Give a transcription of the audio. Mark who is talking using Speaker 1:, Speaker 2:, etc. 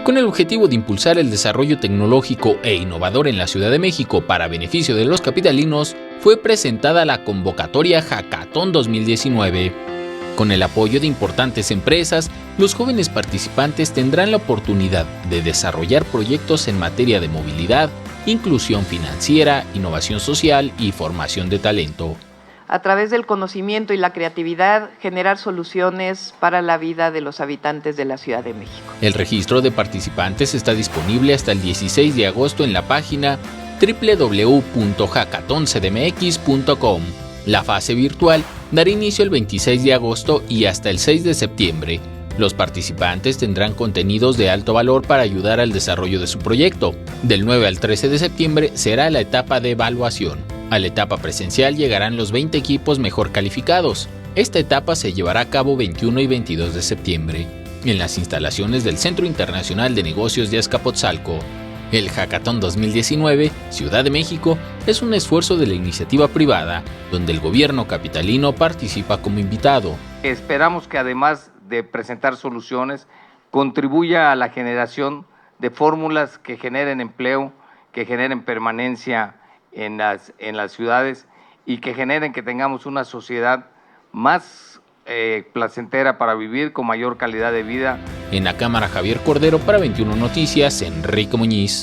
Speaker 1: Con el objetivo de impulsar el desarrollo tecnológico e innovador en la Ciudad de México para beneficio de los capitalinos, fue presentada la convocatoria Hackathon 2019. Con el apoyo de importantes empresas, los jóvenes participantes tendrán la oportunidad de desarrollar proyectos en materia de movilidad, inclusión financiera, innovación social y formación de talento.
Speaker 2: A través del conocimiento y la creatividad, generar soluciones para la vida de los habitantes de la Ciudad de México.
Speaker 1: El registro de participantes está disponible hasta el 16 de agosto en la página www.hackathon.cdmx.com. La fase virtual dará inicio el 26 de agosto y hasta el 6 de septiembre. Los participantes tendrán contenidos de alto valor para ayudar al desarrollo de su proyecto. Del 9 al 13 de septiembre será la etapa de evaluación. A la etapa presencial llegarán los 20 equipos mejor calificados. Esta etapa se llevará a cabo 21 y 22 de septiembre, en las instalaciones del Centro Internacional de Negocios de Azcapotzalco. El Hackathon 2019, Ciudad de México, es un esfuerzo de la iniciativa privada, donde el gobierno capitalino participa como invitado.
Speaker 3: Esperamos que además de presentar soluciones, contribuya a la generación de fórmulas que generen empleo, que generen permanencia en las ciudades y que generen que tengamos una sociedad más placentera para vivir, con mayor calidad de vida.
Speaker 1: En la cámara, Javier Cordero, para 21 Noticias, Enrique Muñiz.